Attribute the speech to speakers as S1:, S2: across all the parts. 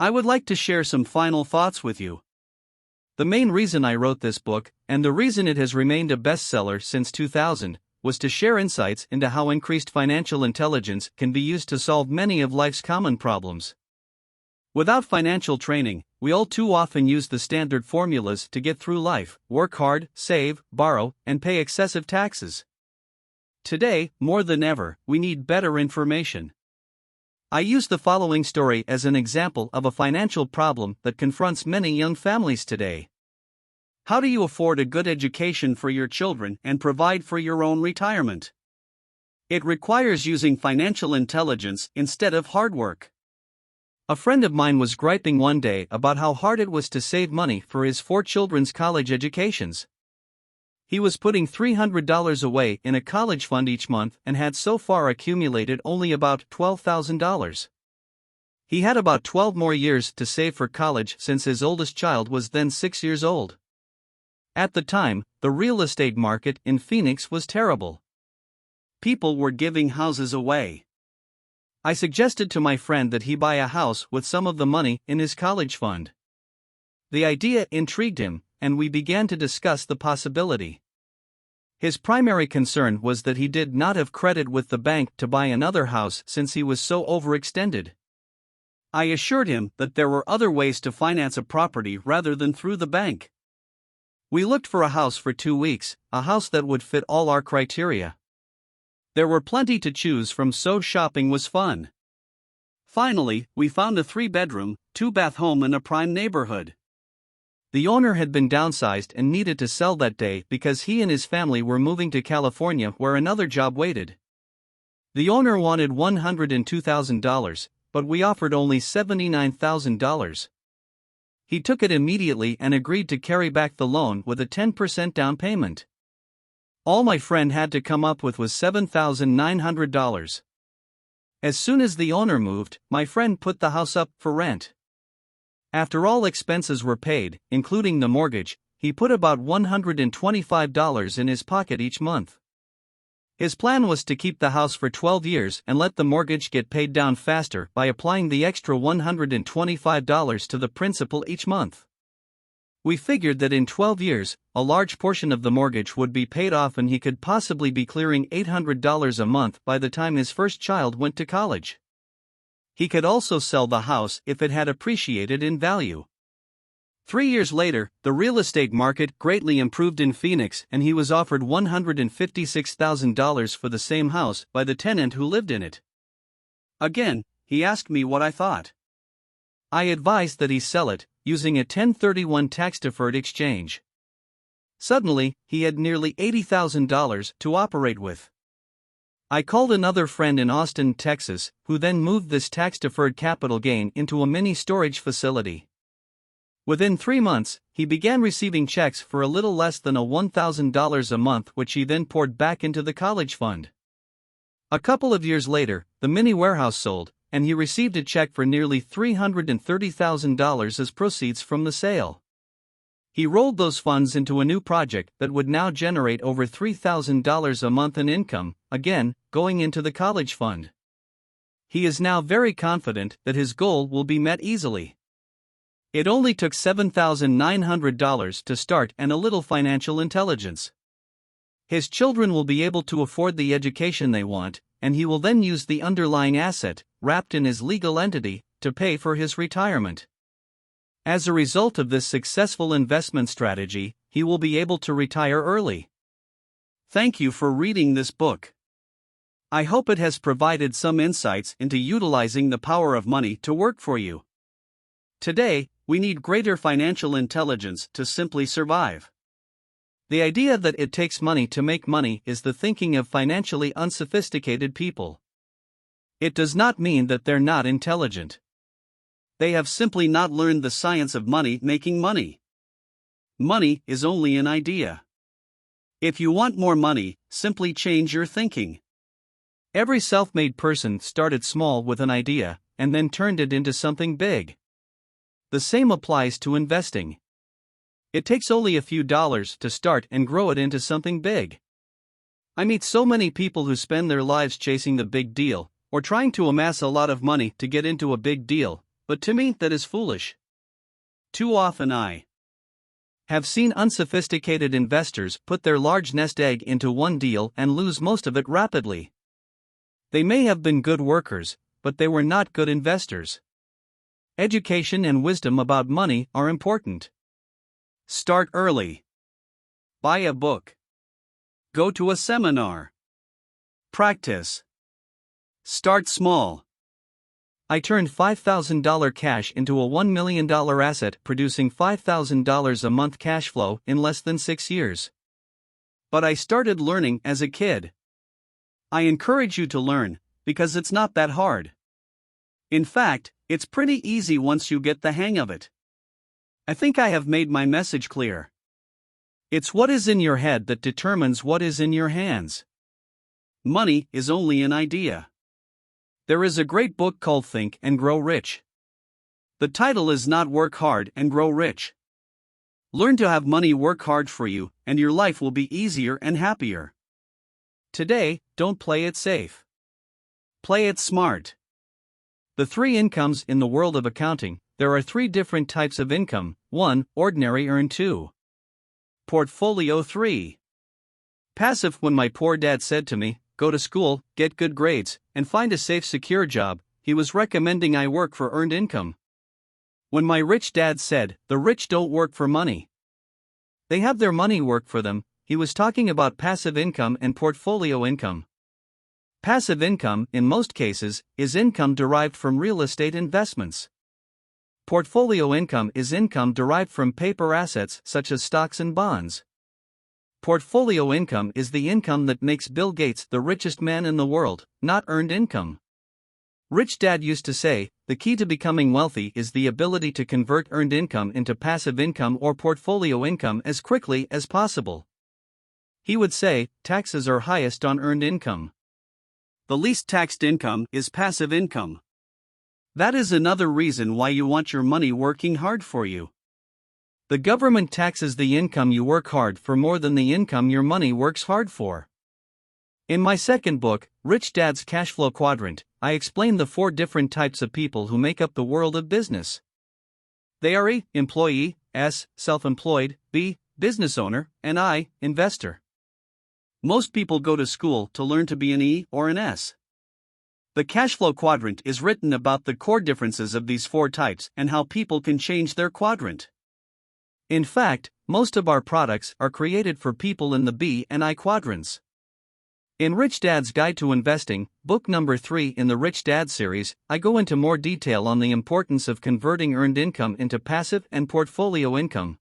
S1: I would like to share some final thoughts with you. The main reason I wrote this book, and the reason it has remained a bestseller since 2000, was to share insights into how increased financial intelligence can be used to solve many of life's common problems. Without financial training, we all too often use the standard formulas to get through life: work hard, save, borrow, and pay excessive taxes. Today, more than ever, we need better information. I use the following story as an example of a financial problem that confronts many young families today. How do you afford a good education for your children and provide for your own retirement? It requires using financial intelligence instead of hard work. A friend of mine was griping one day about how hard it was to save money for his 4 children's college educations. He was putting $300 away in a college fund each month and had so far accumulated only about $12,000. He had about 12 more years to save for college since his oldest child was then 6 years old. At the time, the real estate market in Phoenix was terrible. People were giving houses away. I suggested to my friend that he buy a house with some of the money in his college fund. The idea intrigued him, and we began to discuss the possibility. His primary concern was that he did not have credit with the bank to buy another house since he was so overextended. I assured him that there were other ways to finance a property rather than through the bank. We looked for a house for 2 weeks, a house that would fit all our criteria. There were plenty to choose from, so shopping was fun. Finally, we found a 3-bedroom, 2-bath home in a prime neighborhood. The owner had been downsized and needed to sell that day because he and his family were moving to California where another job waited. The owner wanted $102,000, but we offered only $79,000. He took it immediately and agreed to carry back the loan with a 10% down payment. All my friend had to come up with was $7,900. As soon as the owner moved, my friend put the house up for rent. After all expenses were paid, including the mortgage, he put about $125 in his pocket each month. His plan was to keep the house for 12 years and let the mortgage get paid down faster by applying the extra $125 to the principal each month. We figured that in 12 years, a large portion of the mortgage would be paid off and he could possibly be clearing $800 a month by the time his first child went to college. He could also sell the house if it had appreciated in value. 3 years later, the real estate market greatly improved in Phoenix and he was offered $156,000 for the same house by the tenant who lived in it. Again, he asked me what I thought. I advised that he sell it, using a 1031 tax-deferred exchange. Suddenly, he had nearly $80,000 to operate with. I called another friend in Austin, Texas, who then moved this tax-deferred capital gain into a mini storage facility. Within 3 months, he began receiving checks for a little less than $1,000 a month, which he then poured back into the college fund. A couple of years later, the mini warehouse sold, and he received a check for nearly $330,000 as proceeds from the sale. He rolled those funds into a new project that would now generate over $3,000 a month in income, again, going into the college fund. He is now very confident that his goal will be met easily. It only took $7,900 to start and a little financial intelligence. His children will be able to afford the education they want, and he will then use the underlying asset, wrapped in his legal entity, to pay for his retirement. As a result of this successful investment strategy, he will be able to retire early. Thank you for reading this book. I hope it has provided some insights into utilizing the power of money to work for you. Today, we need greater financial intelligence to simply survive. The idea that it takes money to make money is the thinking of financially unsophisticated people. It does not mean that they're not intelligent. They have simply not learned the science of making money. Money is only an idea. If you want more money, simply change your thinking. Every self-made person started small with an idea, and then turned it into something big. The same applies to investing. It takes only a few dollars to start and grow it into something big. I meet so many people who spend their lives chasing the big deal, or trying to amass a lot of money to get into a big deal, but to me that is foolish. Too often I have seen unsophisticated investors put their large nest egg into one deal and lose most of it rapidly. They may have been good workers, but they were not good investors. Education and wisdom about money are important. Start early. Buy a book. Go to a seminar. Practice. Start small. I turned $5,000 cash into a $1 million asset, producing $5,000 a month cash flow in less than 6 years. But I started learning as a kid. I encourage you to learn, because it's not that hard. In fact, it's pretty easy once you get the hang of it. I think I have made my message clear. It's what is in your head that determines what is in your hands. Money is only an idea. There is a great book called Think and Grow Rich. The title is not Work Hard and Grow Rich. Learn to have money work hard for you, and your life will be easier and happier. Today, don't play it safe. Play it smart. The 3 incomes in the world of accounting. There are 3 different types of income. 1. Ordinary earned. 2. Portfolio. 3. Passive. When my poor dad said to me, "Go to school, get good grades, and find a safe, secure job," he was recommending I work for earned income. When my rich dad said, "The rich don't work for money. They have their money work for them," he was talking about passive income and portfolio income. Passive income, in most cases, is income derived from real estate investments. Portfolio income is income derived from paper assets such as stocks and bonds. Portfolio income is the income that makes Bill Gates the richest man in the world, not earned income. Rich Dad used to say, the key to becoming wealthy is the ability to convert earned income into passive income or portfolio income as quickly as possible. He would say, taxes are highest on earned income. The least taxed income is passive income. That is another reason why you want your money working hard for you. The government taxes the income you work hard for more than the income your money works hard for. In my second book, Rich Dad's Cash Flow Quadrant, I explain the 4 different types of people who make up the world of business. They are E. Employee, S. Self-employed, B. Business owner, and I. Investor. Most people go to school to learn to be an E or an S. The cash flow quadrant is written about the core differences of these 4 types and how people can change their quadrant. In fact, most of our products are created for people in the B and I quadrants. In Rich Dad's Guide to Investing, book number 3 in the Rich Dad series, I go into more detail on the importance of converting earned income into passive and portfolio income.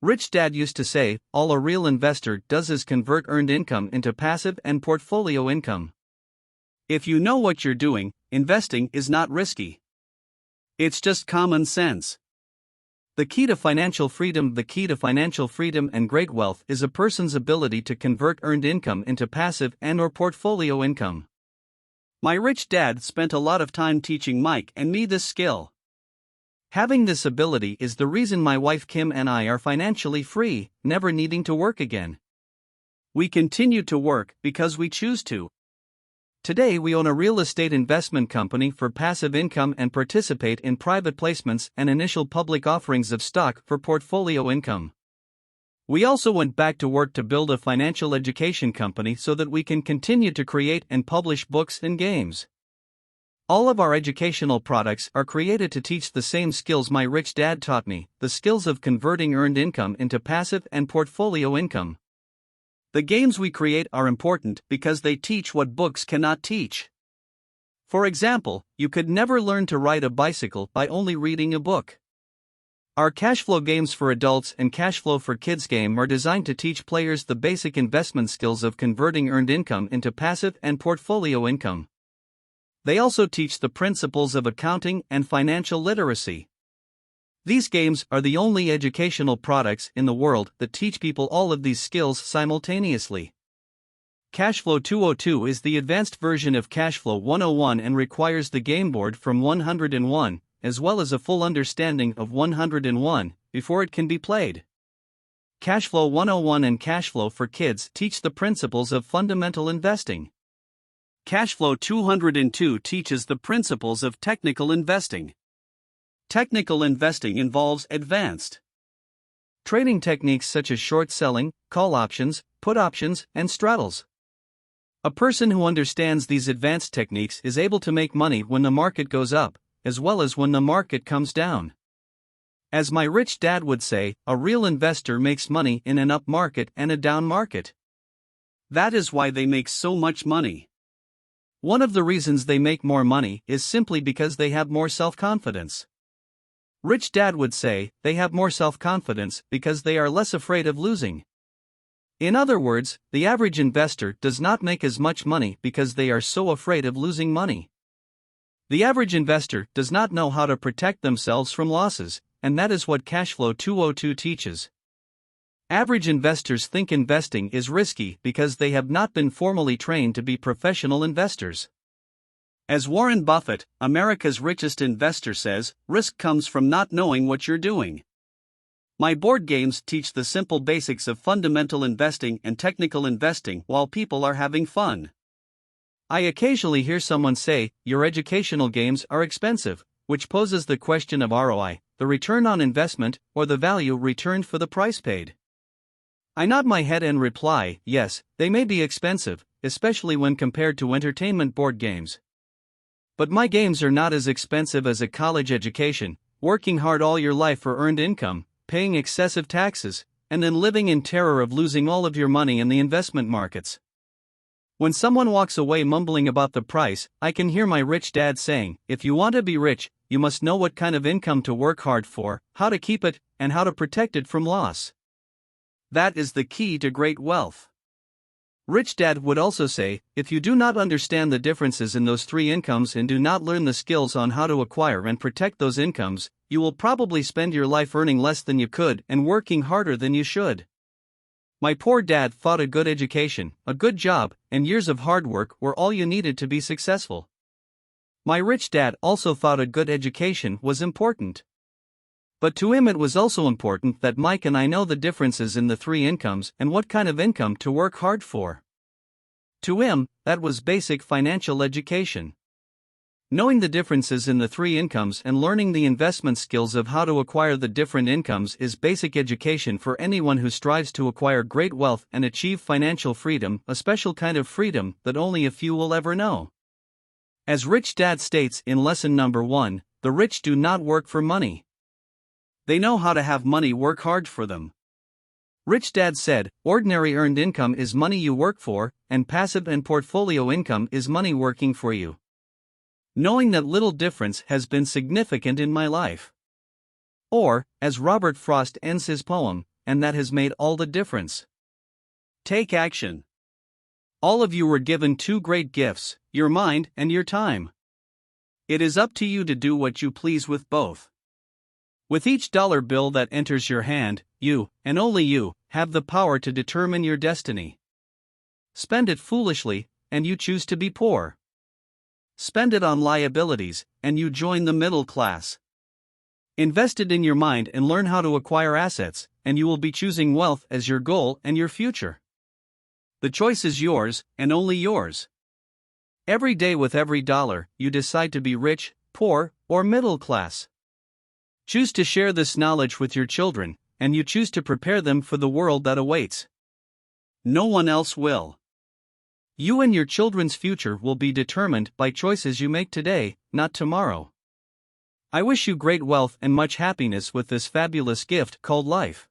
S1: Rich Dad used to say, all a real investor does is convert earned income into passive and portfolio income. If you know what you're doing, investing is not risky. It's just common sense. The key to financial freedom and great wealth is a person's ability to convert earned income into passive and or portfolio income. My rich dad spent a lot of time teaching Mike and me this skill. Having this ability is the reason my wife Kim and I are financially free, never needing to work again. We continue to work because we choose to. Today we own a real estate investment company for passive income and participate in private placements and initial public offerings of stock for portfolio income. We also went back to work to build a financial education company so that we can continue to create and publish books and games. All of our educational products are created to teach the same skills my rich dad taught me, the skills of converting earned income into passive and portfolio income. The games we create are important because they teach what books cannot teach. For example, you could never learn to ride a bicycle by only reading a book. Our cash flow games for adults and cash flow for kids game are designed to teach players the basic investment skills of converting earned income into passive and portfolio income. They also teach the principles of accounting and financial literacy. These games are the only educational products in the world that teach people all of these skills simultaneously. Cashflow 202 is the advanced version of Cashflow 101 and requires the game board from 101, as well as a full understanding of 101, before it can be played. Cashflow 101 and Cashflow for Kids teach the principles of fundamental investing. Cashflow 202 teaches the principles of technical investing. Technical investing involves advanced trading techniques such as short selling, call options, put options, and straddles. A person who understands these advanced techniques is able to make money when the market goes up, as well as when the market comes down. As my rich dad would say, a real investor makes money in an up market and a down market. That is why they make so much money. One of the reasons they make more money is simply because they have more self-confidence. Rich dad would say, they have more self-confidence because they are less afraid of losing. In other words, the average investor does not make as much money because they are so afraid of losing money. The average investor does not know how to protect themselves from losses, and that is what Cashflow 202 teaches. Average investors think investing is risky because they have not been formally trained to be professional investors. As Warren Buffett, America's richest investor, says, risk comes from not knowing what you're doing. My board games teach the simple basics of fundamental investing and technical investing while people are having fun. I occasionally hear someone say, your educational games are expensive, which poses the question of ROI, the return on investment, or the value returned for the price paid. I nod my head and reply, yes, they may be expensive, especially when compared to entertainment board games. But my games are not as expensive as a college education, working hard all your life for earned income, paying excessive taxes, and then living in terror of losing all of your money in the investment markets. When someone walks away mumbling about the price, I can hear my rich dad saying, if you want to be rich, you must know what kind of income to work hard for, how to keep it, and how to protect it from loss. That is the key to great wealth. Rich dad would also say, if you do not understand the differences in those three incomes and do not learn the skills on how to acquire and protect those incomes, you will probably spend your life earning less than you could and working harder than you should. My poor dad thought a good education, a good job, and years of hard work were all you needed to be successful. My rich dad also thought a good education was important. But to him it was also important that Mike and I know the differences in the three incomes and what kind of income to work hard for. To him, that was basic financial education. Knowing the differences in the three incomes and learning the investment skills of how to acquire the different incomes is basic education for anyone who strives to acquire great wealth and achieve financial freedom, a special kind of freedom that only a few will ever know. As Rich Dad states in lesson number 1, the rich do not work for money. They know how to have money work hard for them. Rich Dad said, ordinary earned income is money you work for, and passive and portfolio income is money working for you. Knowing that little difference has been significant in my life. Or, as Robert Frost ends his poem, and that has made all the difference. Take action. All of you were given two great gifts, your mind and your time. It is up to you to do what you please with both. With each dollar bill that enters your hand, you, and only you, have the power to determine your destiny. Spend it foolishly, and you choose to be poor. Spend it on liabilities, and you join the middle class. Invest it in your mind and learn how to acquire assets, and you will be choosing wealth as your goal and your future. The choice is yours, and only yours. Every day with every dollar, you decide to be rich, poor, or middle class. Choose to share this knowledge with your children, and you choose to prepare them for the world that awaits. No one else will. You and your children's future will be determined by choices you make today, not tomorrow. I wish you great wealth and much happiness with this fabulous gift called life.